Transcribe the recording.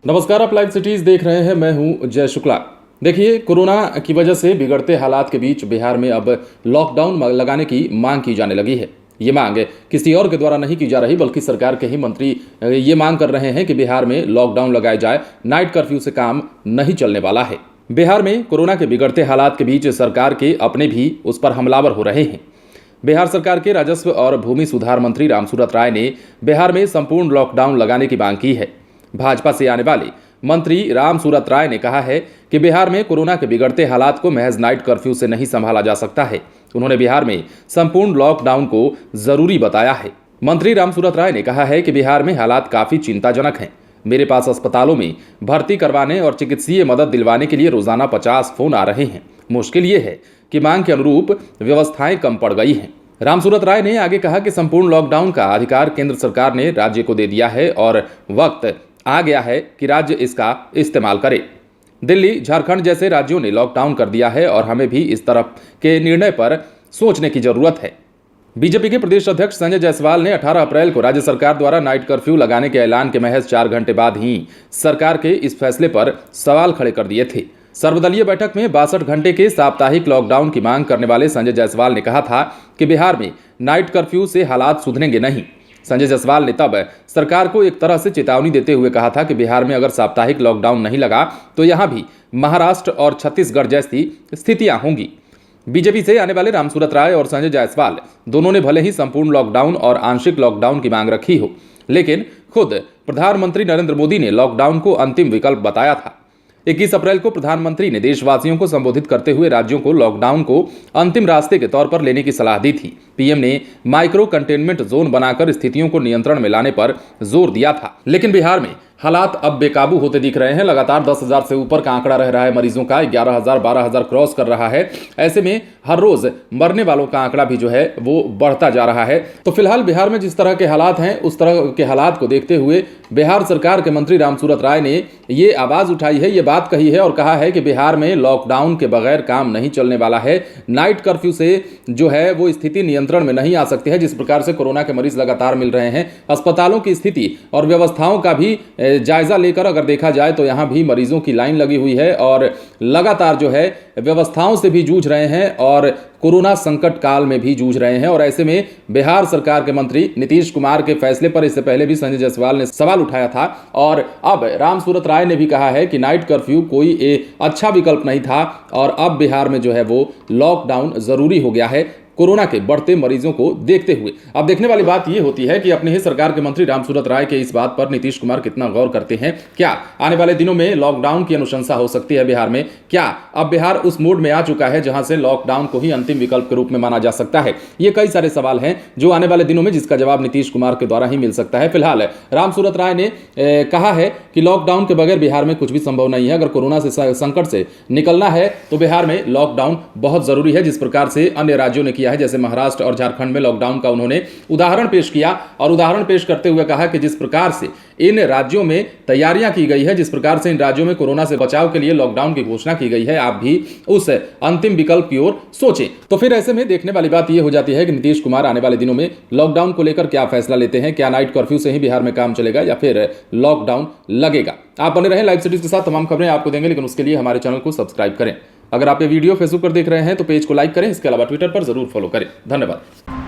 नमस्कार, आप live cities देख रहे हैं। मैं हूं जय शुक्ला। देखिए, कोरोना की वजह से बिगड़ते हालात के बीच बिहार में अब लॉकडाउन लगाने की मांग की जाने लगी है। ये मांग किसी और के द्वारा नहीं की जा रही, बल्कि सरकार के ही मंत्री ये मांग कर रहे हैं कि बिहार में लॉकडाउन लगाया जाए। नाइट कर्फ्यू से काम नहीं चलने वाला है। बिहार में कोरोना के बिगड़ते हालात के बीच सरकार के अपने भी उस पर हमलावर हो रहे हैं। बिहार सरकार के राजस्व और भूमि सुधार मंत्री रामसूरत राय ने बिहार में संपूर्ण लॉकडाउन लगाने की मांग की है। भाजपा से आने वाले मंत्री रामसूरत राय ने कहा है कि बिहार में कोरोना के बिगड़ते हालात को महज नाइट कर्फ्यू से नहीं संभाला जा सकता है। उन्होंने बिहार में संपूर्ण लॉकडाउन को जरूरी बताया है। मंत्री रामसूरत राय ने कहा है कि बिहार में हालात काफी चिंताजनक हैं। मेरे पास अस्पतालों में भर्ती करवाने और चिकित्सीय मदद दिलवाने के लिए रोजाना 50 फोन आ रहे हैं। मुश्किल ये है कि मांग के अनुरूप व्यवस्थाएं कम पड़ गई हैं। रामसूरत राय ने आगे कहा कि संपूर्ण लॉकडाउन का अधिकार केंद्र सरकार ने राज्य को दे दिया है और वक्त आ गया है कि राज्य इसका इस्तेमाल करे। दिल्ली, झारखंड जैसे राज्यों ने लॉकडाउन कर दिया है और हमें भी इस तरफ के निर्णय पर सोचने की जरूरत है। बीजेपी के प्रदेश अध्यक्ष संजय जायसवाल ने 18 अप्रैल को राज्य सरकार द्वारा नाइट कर्फ्यू लगाने के ऐलान के महज 4 घंटे बाद ही सरकार के इस फैसले पर सवाल खड़े कर दिए थे। सर्वदलीय बैठक में 62 घंटे के साप्ताहिक लॉकडाउन की मांग करने वाले संजय जायसवाल ने कहा था कि बिहार में नाइट कर्फ्यू से हालात सुधरेंगे नहीं। संजय जायसवाल ने तब सरकार को एक तरह से चेतावनी देते हुए कहा था कि बिहार में अगर साप्ताहिक लॉकडाउन नहीं लगा तो यहां भी महाराष्ट्र और छत्तीसगढ़ जैसी स्थितियां होंगी। बीजेपी से आने वाले रामसूरत राय और संजय जायसवाल दोनों ने भले ही संपूर्ण लॉकडाउन और आंशिक लॉकडाउन की मांग रखी हो, लेकिन खुद प्रधानमंत्री नरेंद्र मोदी ने लॉकडाउन को अंतिम विकल्प बताया था। 21 अप्रैल को प्रधानमंत्री ने देशवासियों को संबोधित करते हुए राज्यों को लॉकडाउन को अंतिम रास्ते के तौर पर लेने की सलाह दी थी। पीएम ने माइक्रो कंटेनमेंट जोन बनाकर स्थितियों को नियंत्रण में लाने पर जोर दिया था, लेकिन बिहार में हालात अब बेकाबू होते दिख रहे हैं। लगातार 10,000 से ऊपर का आंकड़ा रह रहा है मरीजों का, 11,000 12,000 क्रॉस कर रहा है। ऐसे में हर रोज मरने वालों का आंकड़ा भी जो है वो बढ़ता जा रहा है। तो फिलहाल बिहार में जिस तरह के हालात हैं, उस तरह के हालात को देखते हुए बिहार सरकार के मंत्री रामसूरत राय ने ये आवाज उठाई है, ये बात कही है और कहा है कि बिहार में लॉकडाउन के बगैर काम नहीं चलने वाला है। नाइट कर्फ्यू से जो है वो स्थिति नियंत्रण में नहीं आ सकती है। जिस प्रकार से कोरोना के मरीज लगातार मिल रहे हैं, अस्पतालों की स्थिति और व्यवस्थाओं का भी जायजा लेकर अगर देखा जाए तो यहां भी मरीजों की लाइन लगी हुई है और लगातार जो है व्यवस्थाओं से भी जूझ रहे हैं और कोरोना संकट काल में भी जूझ रहे हैं। और ऐसे में बिहार सरकार के मंत्री नीतीश कुमार के फैसले पर इससे पहले भी संजय जायसवाल ने सवाल उठाया था और अब रामसूरत राय ने भी कहा है कि नाइट कर्फ्यू कोई अच्छा विकल्प नहीं था और अब बिहार में जो है वो लॉकडाउन जरूरी हो गया है कोरोना के बढ़ते मरीजों को देखते हुए। अब देखने वाली बात यह होती है कि अपने ही सरकार के मंत्री रामसूरत राय के इस बात पर नीतीश कुमार कितना गौर करते हैं। क्या आने वाले दिनों में लॉकडाउन की अनुशंसा हो सकती है बिहार में? क्या अब बिहार उस मोड में आ चुका है जहां से लॉकडाउन को ही अंतिम विकल्प के रूप में माना जा सकता है? ये कई सारे सवाल हैं जो आने वाले दिनों में जिसका जवाब नीतीश कुमार के द्वारा ही मिल सकता है। फिलहाल रामसूरत राय ने कहा है कि लॉकडाउन के बगैर बिहार में कुछ भी संभव नहीं है। अगर कोरोना से संकट से निकलना है तो बिहार में लॉकडाउन बहुत जरूरी है। जिस प्रकार से अन्य राज्यों ने किया है, जैसे महाराष्ट्र और झारखंड में लॉकडाउन का उन्होंने उदाहरण पेश किया और उदाहरण पेश करते हुए कहा कि जिस प्रकार से इन राज्यों में तैयारियां की गई है, जिस प्रकार से इन राज्यों में कोरोना से बचाव के लिए लॉकडाउन की घोषणा की गई है, आप भी उस अंतिम विकल्प की ओर सोचें। तो फिर ऐसे में देखने वाली बात यह हो जाती है कि नीतीश कुमार आने वाले दिनों में लॉकडाउन को लेकर क्या फैसला लेते हैं। क्या नाइट कर्फ्यू से ही बिहार में काम चलेगा या फिर लॉकडाउन लगेगा? आप बने रहें लाइव सिटीज के साथ, तमाम खबरें आपको देंगे, लेकिन उसके लिए हमारे चैनल को सब्सक्राइब करें। अगर आप ये वीडियो फेसबुक पर देख रहे हैं तो पेज को लाइक करें। इसके अलावा ट्विटर पर जरूर फॉलो करें। धन्यवाद।